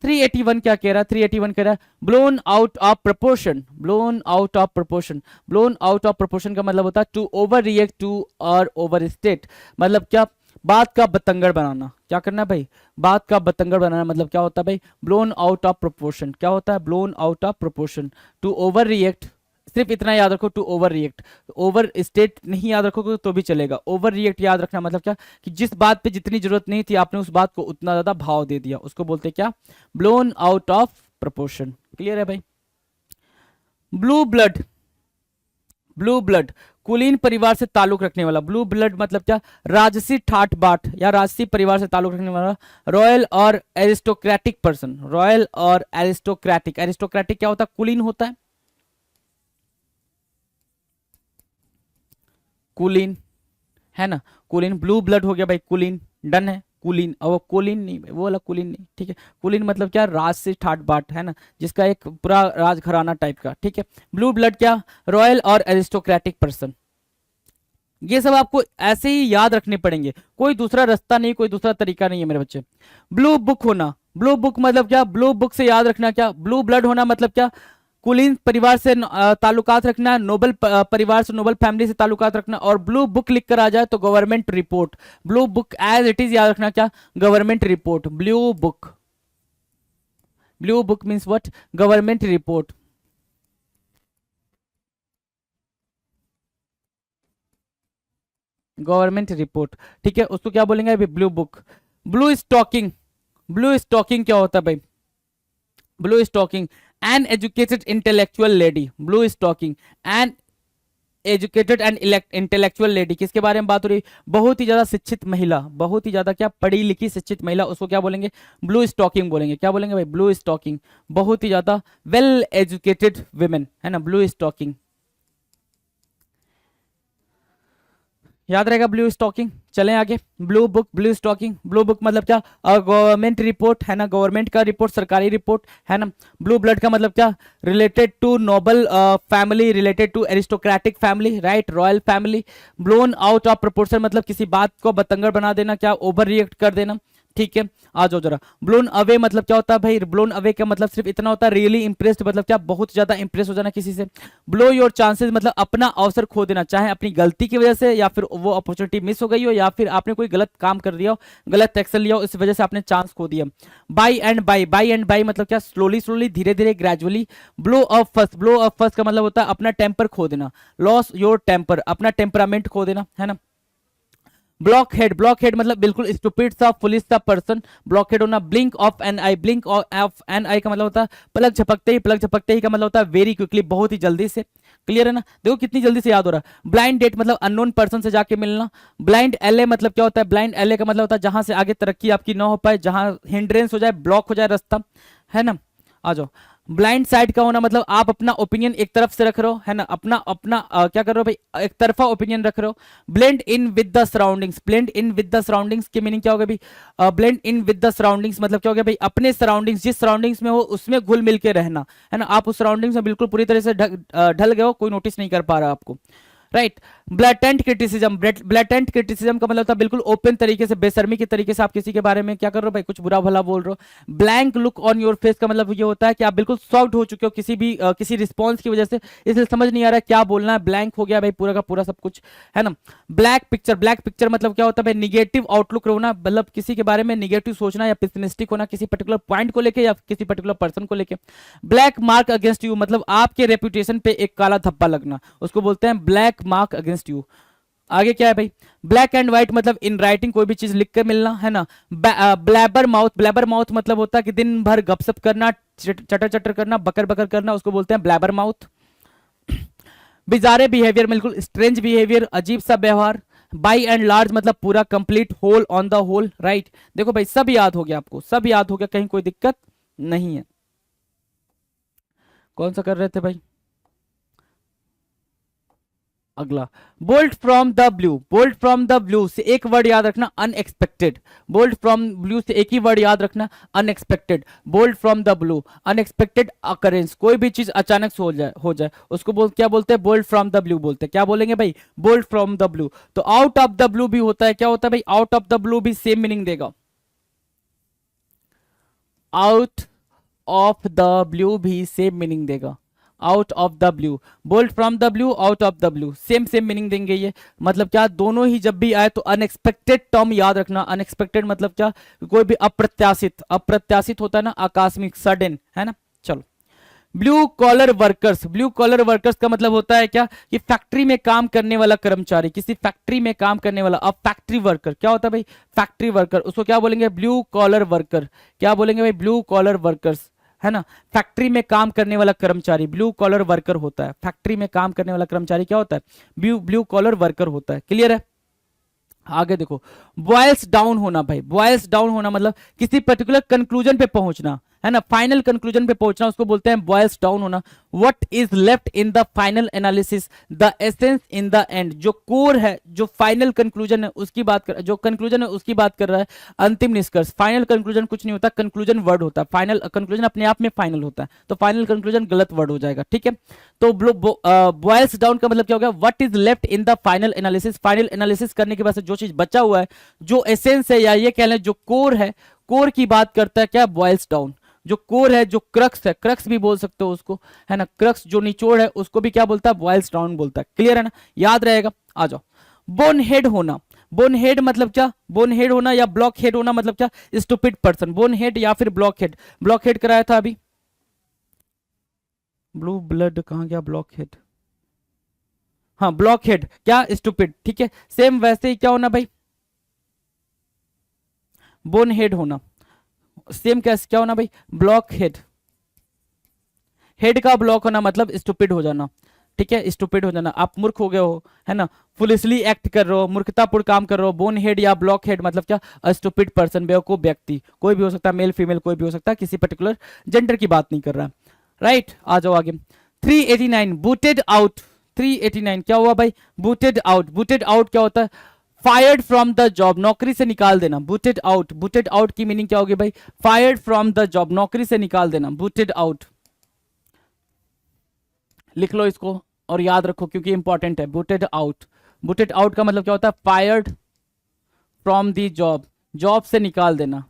381 क्या कह रहा है, 381 कह रहा है blown out of proportion, blown out of proportion, blown out of proportion का मतलब होता है टू ओवर रिएक्ट टू और ओवर स्टेट, मतलब क्या, बात का बतंगड़ बनाना, क्या करना है भाई, बात का बतंगड़ बनाना, मतलब क्या होता है भाई, ब्लोन आउट ऑफ प्रपोर्शन, क्या होता है, blown out of proportion, to overreact, सिर्फ इतना याद रखो, to overreact, overstate नहीं याद रखोगे तो भी चलेगा, ओवर रिएक्ट याद रखना मतलब क्या, कि जिस बात पे जितनी जरूरत नहीं थी आपने उस बात को उतना ज्यादा भाव दे दिया, उसको बोलते हैं क्या, blown out of proportion. Clear है भाई। ब्लू ब्लड, ब्लू ब्लड, कुलीन परिवार से ताल्लुक रखने वाला, ब्लू ब्लड मतलब क्या, राजसी ठाट बाट या राजसी परिवार से ताल्लुक रखने वाला, रॉयल और एरिस्टोक्रेटिक पर्सन, रॉयल और एरिस्टोक्रेटिक, एरिस्टोक्रेटिक क्या होता है, कुलीन होता है, कुलीन, है ना, कुलीन, ब्लू ब्लड हो गया भाई, कुलीन, डन है, कुलीन, और वो कुलीन नहीं, वो वाला कुलीन नहीं, ठीक है। कुलीन मतलब क्या, राज से ठाट बाट, है ना, जिसका एक पूरा राजघराना टाइप का, ठीक है। ब्लू ब्लड क्या, रॉयल और एरिस्टोक्रेटिक पर्सन, ये सब आपको ऐसे ही याद रखने पड़ेंगे, कोई दूसरा रास्ता नहीं, कोई दूसरा तरीका नहीं है मेरे बच्चे। ब्लू बुक होना, ब्लू बुक मतलब क्या, ब्लू बुक से याद रखना क्या, ब्लू ब्लड होना मतलब क्या, कुलीन परिवार से ताल्लुकात रखना, नोबल परिवार से, नोबल फैमिली से ताल्लुकात रखना, और ब्लू बुक लिख कर आ जाए तो government report, blue book as it is याद रखना क्या, government report, blue book, blue book means what, government report, government report, ठीक है, उसको क्या बोलेंगे अभी, blue book. Bluestocking, bluestocking क्या होता है भाई, bluestocking, an educated intellectual lady, bluestocking, an educated and intellectual lady, किसके बारे में बात हो रही, बहुत ही ज्यादा शिक्षित महिला, बहुत ही ज्यादा क्या, पढ़ी लिखी शिक्षित महिला, उसको क्या बोलेंगे, ब्लू स्टॉकिंग बोलेंगे, क्या बोलेंगे भाई, ब्लू स्टॉकिंग, बहुत ही ज्यादा वेल एजुकेटेड वुमेन, है ना, ब्लू स्टॉकिंग, याद रहेगा ब्लू स्टॉकिंग। चलें आगे, blue book, bluestocking, blue book मतलब क्या, गवर्नमेंट रिपोर्ट, है ना, गवर्नमेंट का रिपोर्ट, सरकारी रिपोर्ट, है ना। ब्लू ब्लड का मतलब क्या, related to noble family, related to aristocratic family, right, royal family. Blown out of proportion मतलब किसी बात को बतंगड़ बना देना, क्या, ओवर रिएक्ट कर देना, ठीक है। आ जाओ जरा, ब्लोन अवे मतलब क्या होता है भाई, ब्लोन अवे का मतलब सिर्फ इतना होता है, रियली इंप्रेस्ड मतलब क्या, बहुत ज्यादा इंप्रेस हो जाना किसी से। ब्लो योर चांसेस मतलब अपना अवसर खो देना, चाहे अपनी गलती की वजह से, या फिर वो अपॉर्चुनिटी मिस हो गई हो, या फिर आपने कोई गलत काम कर दिया हो, गलत एक्शन लिया हो, इस वजह से आपने चांस खो दिया। By and by, by and by मतलब क्या, स्लोली स्लोली, धीरे धीरे, gradually. Blow up first, blow up first का मतलब होता है अपना टेम्पर खो देना, लॉस योर टेम्पर, अपना टेम्परामेंट खो देना, है ना। ब्लॉक हेड मतलब बिल्कुल स्टूपिड सा, फुलिश सा पर्सन, ब्लॉक हेड होना। Blink of an eye, blink of an eye का मतलब होता है पलक झपकते ही, पलक झपकते ही का मतलब होता है वेरी क्विकली, बहुत ही जल्दी से। क्लियर है ना? देखो कितनी जल्दी से याद हो रहा है। ब्लाइंड डेट मतलब अननोन पर्सन से जाके मिलना। ब्लाइंड एलए मतलब क्या होता है? ब्लाइंड एलए का मतलब होता है जहां से आगे तरक्की आपकी ना हो पाए, जहां हिंड्रेंस हो जाए, ब्लॉक हो जाए रास्ता, है ना? आ जाओ। ब्लाइंड साइड का होना मतलब आप अपना ओपिनियन एक तरफ से रख रहे हो, है ना? अपना अपना क्या कर रहे हो भाई? एक तरफा ओपिनियन रख रहे हो। Blend in with the surroundings, blend in with the surroundings की मीनिंग क्या होगा भाई? Blend in with the surroundings मतलब क्या होगा भाई? अपने सराउंडिंग्स, जिस सराउंडिंग्स में हो उसमें घुल मिल के रहना, है ना? आप उस सराउंडिंग्स में बिल्कुल पूरी तरह से ढल गए हो, कोई नोटिस नहीं कर पा रहा आपको, right? Blatant criticism, blatant criticism का मतलब होता है बिल्कुल ओपन तरीके से, बेशर्मी के तरीके से आप किसी के बारे में क्या कर रहे हो भाई? कुछ बुरा भला बोल रहे हो। Blank look on your face का मतलब ये होता है कि आप बिल्कुल शॉक्ड हो चुके हो किसी रिस्पॉन्स की वजह से, इसलिए समझ नहीं आ रहा है क्या बोलना है, ब्लैंक हो गया भाई पूरा का पूरा सब कुछ, है ना? ब्लैक पिक्चर मतलब क्या होता है भाई? निगेटिव आउटलुक होना, मतलब किसी के बारे में निगेटिव सोचना या पेसिमिस्टिक होना, किसी पर्टिकुलर पॉइंट को लेके या किसी पर्टिकुलर पर्सन को लेके। ब्लैक मार्क अगेंस्ट यू मतलब आपके रेपुटेशन पे एक काला धब्बा लगना, उसको बोलते हैं ब्लैक मार्क अगेंस्ट यू। आगे क्या है भाई? ब्लैक एंड व्हाइट मतलब इन राइटिंग कोई भी चीज लिख कर मिलना, है ना? ब्लैबर माउथ मतलब होता है कि दिन भर गपशप करना, चटर चटर करना, बकर बकर करना, उसको बोलते हैं ब्लैबर माउथ। बिजारे बिहेवियर बिल्कुल स्ट्रेंज बिहेवियर, अजीब सा व्यवहार। बाई एंड लार्ज मतलब पूरा, complete, whole, on the whole, right? देखो भाई सब याद हो गया आपको, सब याद हो गया, कहीं कोई दिक्कत नहीं है। कौन सा कर रहे थे भाई? अगला, bolt from the blue, bolt from the blue से एक वर्ड याद रखना, अनएक्सपेक्टेड। बोल्ट फ्रॉम ब्लू से एक ही वर्ड याद रखना, unexpected. Bolt from the blue, unexpected occurrence, कोई भी चीज अचानक से हो जाए उसको क्या बोलते हैं? बोल्ट फ्रॉम द ब्लू बोलते हैं। क्या बोलेंगे भाई? Bolt from the blue. तो आउट ऑफ द ब्लू भी होता है, क्या होता है भाई? आउट ऑफ द ब्लू भी सेम मीनिंग देगा, आउट ऑफ द ब्लू भी सेम मीनिंग देगा, out of the blue. Bolt from the blue, out of the blue, same meaning देंगे ये। मतलब क्या? दोनों ही जब भी आए तो अनएक्सपेक्टेड टर्म याद रखना। अनएक्सपेक्टेड मतलब क्या? कोई भी अप्रत्याशित, अप्रत्याशित होता है ना, आकस्मिक, सडन, है ना? चलो, blue collar workers, blue collar workers का मतलब होता है क्या? कि फैक्ट्री में काम करने वाला कर्मचारी, किसी फैक्ट्री में काम करने वाला, अब फैक्ट्री वर्कर क्या होता है भाई? फैक्ट्री वर्कर, उसको क्या बोलेंगे? Blue collar worker. क्या बोलेंगे भाई? ब्लू कॉलर वर्कर्स, है ना? फैक्ट्री में काम करने वाला कर्मचारी ब्लू कॉलर वर्कर होता है। फैक्ट्री में काम करने वाला कर्मचारी क्या होता है? ब्लू कॉलर वर्कर होता है। क्लियर है? आगे देखो, बॉयल्स डाउन होना भाई, बॉयल्स डाउन होना मतलब किसी पर्टिकुलर कंक्लूजन पे पहुंचना, है ना? फाइनल कंक्लूजन पे पहुंचना, उसको बोलते हैं बॉयल्स डाउन होना। What is left in the final analysis, the essence in the end, जो कोर है, जो फाइनल कंक्लूजन है उसकी बात कर, जो कंक्लूजन है उसकी बात कर रहा है, अंतिम निष्कर्ष। फाइनल कंक्लूजन कुछ नहीं होता, कंक्लूजन वर्ड होता है, फाइनल कंक्लूजन अपने आप में फाइनल होता है, तो फाइनल कंक्लूजन गलत वर्ड हो जाएगा, ठीक है? तो बॉयल्स डाउन का मतलब क्या हो गया? What is left in the final analysis, final analysis करने के बाद जो चीज बचा हुआ है, जो एसेंस है, या ये कह लें जो कोर है, कोर की बात करता है क्या? Boils down. जो कोर है, जो क्रक्स है, क्रक्स भी बोल सकते हो उसको, है ना? क्रक्स जो निचोड़ है उसको भी क्या बोलता है? बॉयल्स डाउन बोलता है। क्लियर है ना? याद रहेगा। आ जाओ, बोन हेड होना, बोन हेड मतलब क्या? बोन हेड होना या ब्लॉक हेड होना मतलब क्या? Stupid person. बोन हेड या फिर ब्लॉक हेड, ब्लॉक हेड कराया था अभी, ब्लू ब्लड कहां गया? ब्लॉक हेड, हाँ ब्लॉक हेड क्या? स्टूपिड, ठीक है? सेम वैसे ही क्या होना भाई? बोन हेड होना, सेम कैसे क्या होना भाई? Block head. हेड का ब्लॉक होना मतलब स्टूपिड हो जाना, ठीक है? स्टूपिड हो जाना, आप मूर्ख हो गए हो, है ना? फुलिशली एक्ट कर रहे हो, मूर्खतापूर्ण काम कर रहे हो। बोन हेड या ब्लॉक हेड मतलब क्या? स्टूपिड पर्सन, बेवकूफ व्यक्ति, कोई भी हो सकता है, मेल फीमेल कोई भी हो सकता है, किसी पर्टिकुलर जेंडर की बात नहीं कर रहा, राइट? आ जाओ आगे। 389 बूटेड आउट, 389 क्या हुआ भाई? Booted out. बूटेड आउट क्या होता है? फायर्ड फ्रॉम द जॉब, नौकरी से निकाल देना। बूटेड आउट, बूटेड आउट की मीनिंग क्या होगी भाई? फायर्ड फ्रॉम द जॉब, नौकरी से निकाल देना, बूटेड आउट। लिख लो इसको और याद रखो क्योंकि इंपॉर्टेंट है। बूटेड आउट, बूटेड आउट का मतलब क्या होता है? Fired from the job, job से निकाल देना,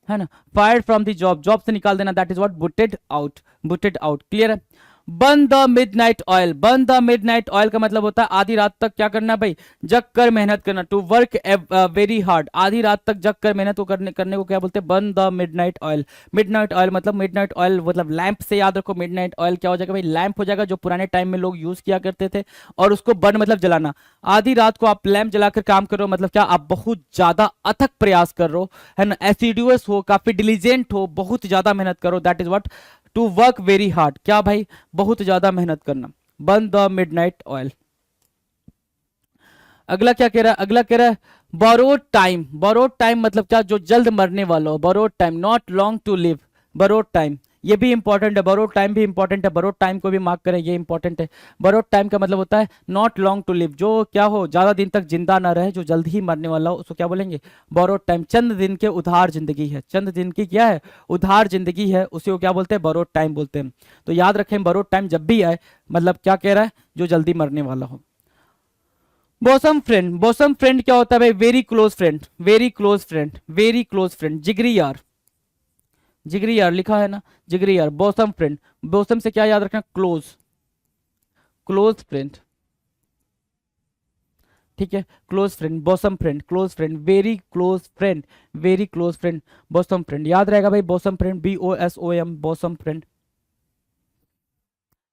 है ना? Fired from the job, job से निकाल देना, that is what booted out, booted out. Clear है? Burn the midnight oil, burn the midnight oil का मतलब होता है आधी रात तक क्या करना भाई, जग कर मेहनत करना, टू वर्क वेरी हार्ड, आधी रात तक जग कर मेहनत को करने को क्या बोलते हैं, burn the midnight oil. Midnight oil मतलब, मिडनाइट ऑयल मतलब लैंप से याद रखो, मिडनाइट ऑयल क्या हो जाएगा भाई, लैंप हो जाएगा, जो पुराने टाइम में लोग यूज किया करते थे, और उसको बर्न मतलब जलाना। आधी रात को आप लैंप जलाकर काम कर रहे हो, मतलब क्या आप बहुत ज्यादा अथक प्रयास कर रहे हो, है ना, एसिडुअस हो, काफी डिलीजेंट हो, बहुत ज्यादा मेहनत करो, that is what to work very hard, क्या भाई, बहुत ज्यादा मेहनत करना, बर्न द मिडनाइट ऑयल। अगला क्या कह रहा है, अगला कह रहा है बोरोड टाइम, बोरोड टाइम मतलब क्या, जो जल्द मरने वाला हो, borrowed time, not long to live, borrowed time, ये भी इंपॉर्टेंट है, बोरोड टाइम भी इंपॉर्टेंट है, बोरोड टाइम को भी मार्क करें, ये इंपॉर्टेंट है। बोरोड टाइम का मतलब होता है नॉट लॉन्ग टू लिव, जो क्या हो, ज्यादा दिन तक जिंदा ना रहे, जो जल्द ही मरने वाला हो, उसको क्या बोलेंगे, बोरोड टाइम। चंद दिन के उधार जिंदगी है, चंद दिन की क्या है, उधार जिंदगी है, उसी को क्या बोलते हैं, बोरोड टाइम बोलते हैं। तो याद रखें, बोरोड टाइम जब भी आए, मतलब क्या कह रहा है, जो जल्दी मरने वाला हो। बॉसम फ्रेंड, बॉसम फ्रेंड क्या होता है भाई, very close friend, very close friend, very close friend, जिगरी यार, जिगरी यार लिखा है ना, जिगरी यार, बॉसम फ्रेंड, बॉसम से क्या याद रखना, क्लोज, क्लोज फ्रेंड, ठीक है, close friend, bosom friend, close friend, very close friend, very close friend, bosom friend, याद रहेगा भाई, bosom friend, BOSOM, bosom friend.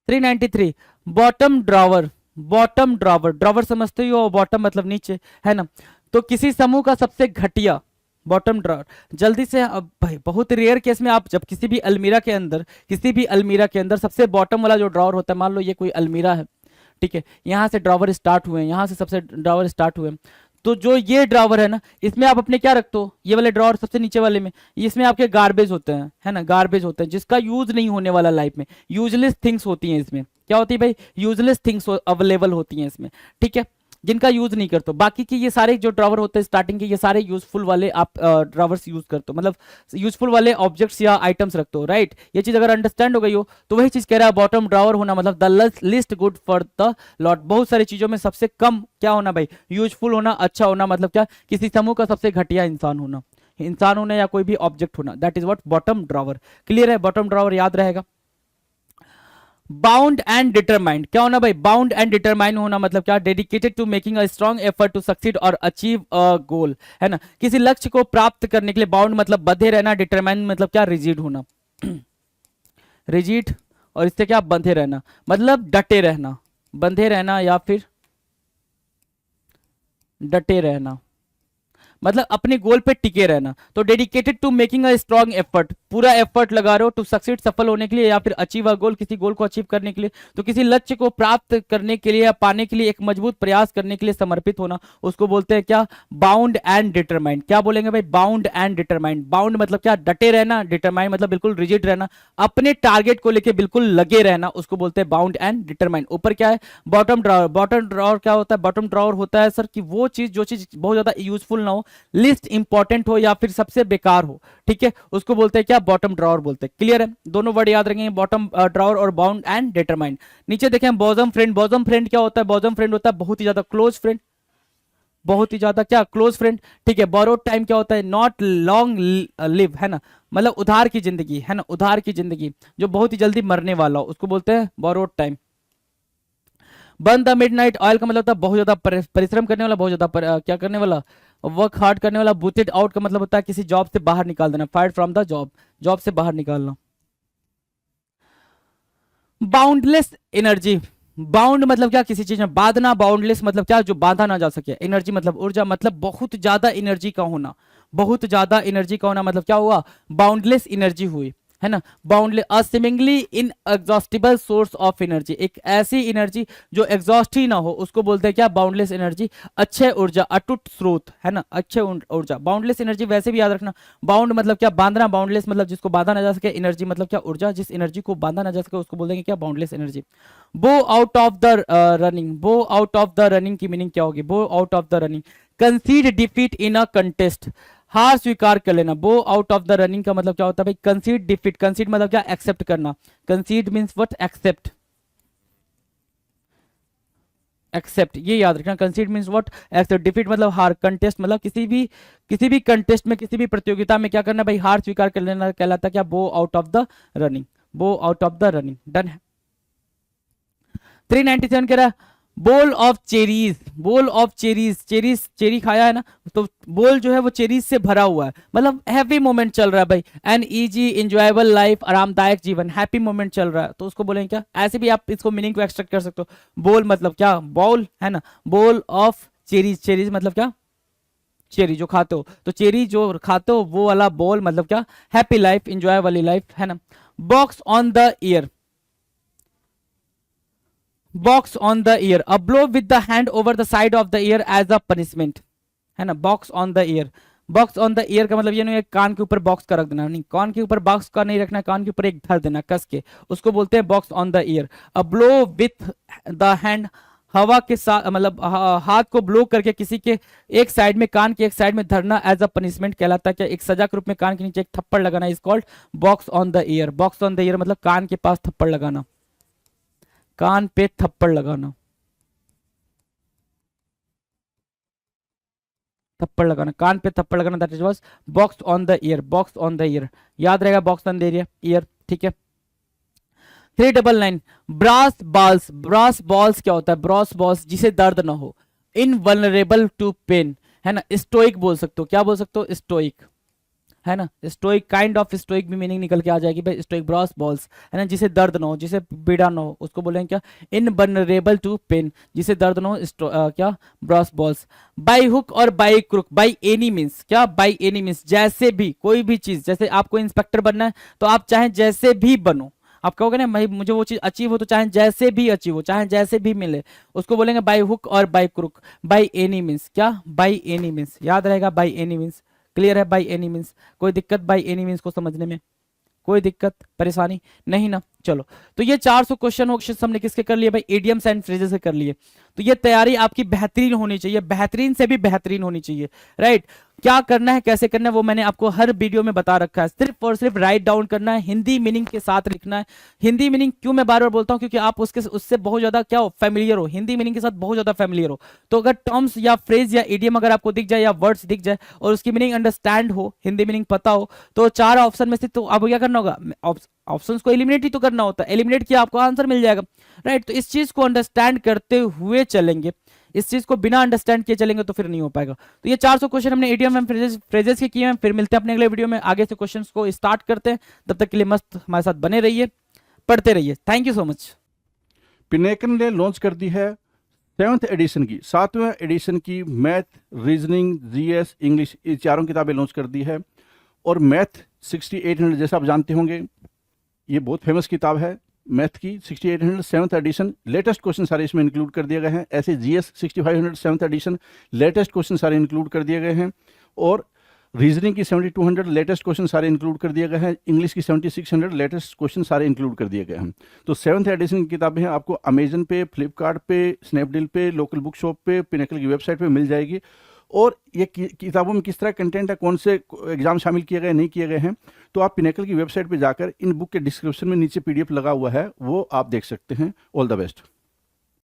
393 bottom drawer, bottom drawer, drawer समझते हो, बॉटम मतलब नीचे, है ना, तो किसी समूह का सबसे घटिया, बॉटम ड्रॉवर। जल्दी से, अब भाई बहुत रेयर केस में आप जब किसी भी अलमीरा के अंदर, किसी भी अलमीरा के अंदर सबसे बॉटम वाला जो ड्रॉवर होता है, मान लो ये कोई अलमीरा है, ठीक है, यहाँ से ड्रॉवर स्टार्ट हुए हैं, यहाँ से सबसे ड्रॉवर स्टार्ट हुए हैं, तो जो ये ड्रॉवर है ना, इसमें आप अपने क्या रखते हो, ये वाले ड्रॉवर सबसे नीचे वाले में, इसमें आपके गार्बेज होते हैं, है ना, गार्बेज होते हैं, जिसका यूज नहीं होने वाला लाइफ में, यूजलेस थिंग्स होती हैं इसमें, क्या होती है भाई, यूजलेस थिंग्स अवेलेबल होती हैं इसमें, ठीक है, जिनका यूज नहीं करते हो। बाकी की ये सारे जो ड्रॉवर होते हैं स्टार्टिंग के, ये सारे यूजफुल वाले आप ड्रॉवर्स यूज करते हो, मतलब यूजफुल वाले ऑब्जेक्ट्स या आइटम्स रखते हो, राइट। ये चीज अगर अंडरस्टैंड हो गई हो, तो वही चीज कह रहा है, बॉटम ड्रॉवर होना मतलब the list good for the lot, बहुत सारी चीजों में सबसे कम क्या होना भाई, यूजफुल होना, अच्छा होना, मतलब क्या, किसी समूह का सबसे घटिया इंसान होना, इंसान होना या कोई भी ऑब्जेक्ट होना, that is what bottom drawer. Clear है, बॉटम ड्रॉवर याद रहेगा। बाउंड एंड डिटरमाइंड क्या होना भाई, बाउंड एंड डिटरमाइंड होना मतलब क्या, dedicated to making a strong effort to succeed और अचीव अ गोल, है ना, किसी लक्ष्य को प्राप्त करने के लिए, बाउंड मतलब बंधे रहना, डिटरमाइंड मतलब क्या, रिजिड होना, रिजिड, और इससे क्या, बंधे रहना, मतलब डटे रहना, बंधे रहना या फिर डटे रहना, मतलब अपने गोल पे टिके रहना। तो dedicated to making a strong effort, पूरा एफर्ट लगा रहे हो टू सक्सीड, सफल होने के लिए, या फिर अचीव अ गोल, किसी गोल को अचीव करने के लिए, तो किसी लक्ष्य को प्राप्त करने के लिए या पाने के लिए एक मजबूत प्रयास करने के लिए समर्पित होना, उसको बोलते हैं क्या, बाउंड एंड डिटरमाइंड। क्या बोलेंगे भाई, बाउंड एंड डिटरमाइंड। बाउंड मतलब क्या, डटे रहना, डिटरमाइंड मतलब बिल्कुल रिजिड रहना, अपने टारगेट को लेकर बिल्कुल लगे रहना, उसको बोलते हैं बाउंड एंड डिटरमाइंड। ऊपर क्या है, बॉटम ड्रॉवर। बॉटम ड्रॉवर क्या होता है, बॉटम ड्रॉवर होता है सर कि वो चीज, जो चीज बहुत ज्यादा यूजफुल ना हो, लिस्ट इंपॉर्टेंट हो, या फिर सबसे बेकार हो, ठीक है, उसको बोलते हैं क्या, बॉटम ड्रॉवर बोलते हैं। क्लियर है, दोनों वर्ड याद रखेंगे, बॉटम ड्रॉवर और बाउंड एंड डिटरमाइंड। नीचे देखें बॉसम फ्रेंड, बॉसम फ्रेंड क्या होता है, बॉसम फ्रेंड होता है बहुत ही ज्यादा क्लोज फ्रेंड, बहुत ही ज्यादा क्या, क्लोज फ्रेंड, ठीक है। बोरोड टाइम क्या होता है, नॉट लॉन्ग लिव, है ना, मतलब उधार की जिंदगी, है ना, उधार की जिंदगी, जो बहुत ही जल्दी मरने वाला हो, उसको बोलते हैं borrowed time. Burn the midnight oil का मतलब होता है बहुत ज्यादा परिश्रम करने वाला, बहुत ज्यादा क्या करने वाला, वर्क हार्ड करने वाला। बूटेड आउट का मतलब होता है किसी जॉब से बाहर निकाल देना, fired from the job, job से बाहर निकालना। बाउंडलेस एनर्जी, बाउंड मतलब क्या, किसी चीज में बांधना, बाउंडलेस मतलब क्या, जो बांधा ना जा सके। एनर्जी मतलब ऊर्जा, मतलब बहुत ज्यादा एनर्जी का होना, बहुत ज्यादा एनर्जी का होना, मतलब क्या हुआ, बाउंडलेस एनर्जी हुई, है ना। Boundless, a seemingly inexhaustible source of energy, एक ऐसी एनर्जी जो एग्जॉस्ट ही ना हो, उसको बोलते हैं क्या, बाउंडलेस एनर्जी। अच्छे ऊर्जा, अटूट स्रोत, है ना, अच्छे ऊर्जा। बाउंडलेस एनर्जी वैसे भी याद रखना, बाउंड मतलब क्या, बांधना, बाउंडलेस मतलब जिसको बांधा ना जा सके, एनर्जी मतलब क्या, ऊर्जा, जिस एनर्जी को बांधा ना जा सके उसको बोलेंगे क्या, बाउंडलेस एनर्जी। बो आउट ऑफ द रनिंग, बो आउट ऑफ द रनिंग की मीनिंग क्या होगी, बो out of the running, कंसीड defeat in a contest, हार स्वीकार कर लेना। बो आउट ऑफ द रनिंग का मतलब क्या होता है भाई, कंसीड डिफीट, कंसीड मतलब क्या, एक्सेप्ट करना, concede means what, accept, accept, ये याद रखना, concede means what, accept. Defeat मतलब हार, कंटेस्ट मतलब किसी भी कंटेस्ट में, किसी भी प्रतियोगिता में क्या करना भाई, हार स्वीकार कर लेना, कहलाता क्या, बो आउट ऑफ द रनिंग, बो out of the running. Done है। 397 कह रहा है bowl of cherries, bowl of cherries, cherries cherry खाया है ना, तो बोल जो है वो चेरीज से भरा हुआ है, मतलब हैप्पी मोमेंट चल रहा है भाई, एन इजी इंजॉयबल लाइफ, आरामदायक जीवन, हैप्पी मोमेंट चल रहा है, तो उसको बोलेंगे क्या, ऐसे भी आप इसको मीनिंग को एक्सट्रैक्ट कर सकते हो। बोल मतलब क्या, बाउल है ना, बोल ऑफ चेरीज, चेरीज मतलब क्या, चेरी जो खाते हो, तो चेरी जो खाते हो वो वाला बोल मतलब क्या, हैप्पी लाइफ, इंजॉय वाली लाइफ है ना। Box on the ear, box on the ear, a blow with the hand over the side of the ear as a punishment, है ना। Box on the ear, box on the ear का मतलब ये नहीं है कान के ऊपर बॉक्स का रख देना, नहीं, कान के ऊपर बॉक्स का नहीं रखना, कान के ऊपर एक धर देना कस के, उसको बोलते हैं box on the ear. A blow with the hand, हवा के साथ मतलब हाथ को ब्लो करके किसी के एक साइड में, कान के एक साइड में धरना एज अ पनिशमेंट कहलाता है, क्या एक सजा के रूप में कान के नीचे एक थप्पड़ लगाना is called box on the ear. Box on the year मतलब कान के पास थप्पड़ लगाना, कान पे थप्पड़ लगाना, थप्पड़ लगाना, कान पे थप्पड़ लगाना, that is was box on the ear, box on the year, याद रहेगा बॉक्स ऑन द ईयर, ठीक है। 399 ब्रास बॉल्स, ब्रास बॉल्स क्या होता है, ब्रास बॉल्स जिसे दर्द ना हो, इनवल्नरेबल टू पेन, है ना। स्टोइक बोल सकते हो, क्या बोल सकते हो, स्टोइक, है ना। स्टोइक, काइंड ऑफ स्टोइक भी मीनिंग निकल के आ जाएगी भाई, स्टोइक ब्रास बॉल्स, है ना, जिसे दर्द ना हो, जिसे पीड़ा ना हो, उसको बोलेंगे क्या, इनवल्नरेबल टू पेन, जिसे दर्द ना हो, क्या, ब्रास बॉल्स। बाई हुक और by crook, by any means क्या, बाई एनी मीन्स जैसे भी, कोई भी चीज, जैसे आपको इंस्पेक्टर बनना है तो आप चाहे जैसे भी बनो, आप कहोगे ना भाई मुझे वो चीज अचीव हो, तो चाहे जैसे भी अचीव हो, चाहे जैसे भी मिले, उसको बोलेंगे बाई हुक और by crook. By any means क्या, बाई एनी मीन्स, याद रहेगा बाई एनी मीन्स, क्लियर है, बाई एनी मीन्स। कोई दिक्कत बाई एनी मीन्स को समझने में, कोई दिक्कत परेशानी नहीं ना। चलो, तो ये 400 क्वेश्चन हमने किसके कर लिए भाई, इडियम्स एंड फ्रेजेस से कर लिए। तो ये तैयारी आपकी बेहतरीन होनी चाहिए, बेहतरीन से भी बेहतरीन होनी चाहिए, राइट। क्या करना है, कैसे करना है, वो मैंने आपको हर वीडियो में बता रखा है, सिर्फ और सिर्फ राइट डाउन करना है, हिंदी मीनिंग के साथ लिखना है। हिंदी मीनिंग क्यों मैं बार बार बोलता हूं, क्योंकि आप उससे बहुत ज्यादा क्या हो, फेमिलियर हो, हिंदी मीनिंग के साथ बहुत ज्यादा फेमिलियर हो। तो अगर टर्म्स या फ्रेज या इडियम अगर आपको दिख जाए या वर्ड्स दिख जाए और उसकी मीनिंग अंडरस्टैंड हो, हिंदी मीनिंग पता हो, तो 4 ऑप्शन में से तो आपको क्या करना होगा, ऑप्शंस को एलिमिनेट ही तो करना होता है, एलिमिनेट किया आपको आंसर मिल जाएगा, राइट। तो इस चीज को अंडरस्टैंड करते हुए चलेंगे, इस चीज को बिना अंडरस्टैंड किए चलेंगे तो फिर नहीं हो पाएगा। तो ये 400 क्वेश्चन हमने इडियम एंड फ्रेजेस के किए हैं। फिर मिलते हैं अपने अगले वीडियो में, आगे से क्वेश्चंस को स्टार्ट करते हैं। तब तक के लिए मस्त हमारे साथ बने रहिए, पढ़ते रहिए। Thank you so much. Pinnacle ने लॉन्च कर दी है 7th एडिशन की, 7वें एडिशन की मैथ, रीजनिंग, जीएस, इंग्लिश, ये चारों किताबें लॉन्च कर दी है। और मैथ 6800 जैसा आप जानते होंगे, ये बहुत फेमस किताब है मैथ की, 6800 7th एडिशन, लेटेस्ट क्वेश्चन सारे इसमें इंक्लूड कर दिए गए हैं। ऐसे GS 6500 7th edition, latest question सारे इंक्लूड कर दिए गए हैं। और रीजनिंग की 7200 लेटेस्ट क्वेश्चन सारे इंक्लूड कर दिए गए हैं। इंग्लिश की 7600 लेटेस्ट क्वेश्चन सारे इंक्लूड कर दिए गए हैं। तो 7th एडिशन की किताबें हैं, आपको अमेजन पे, फ्लिपकार्ट पे, स्नैपडील पे, लोकल बुक शॉप पे, पिनेकल की वेबसाइट पे मिल जाएगी। और ये किताबों में किस तरह कंटेंट है, कौन से एग्जाम शामिल किए गए नहीं किए गए हैं, तो आप पिनेकल की वेबसाइट पे जाकर इन बुक के डिस्क्रिप्शन में नीचे पीडीएफ लगा हुआ है, वो आप देख सकते हैं। All the best.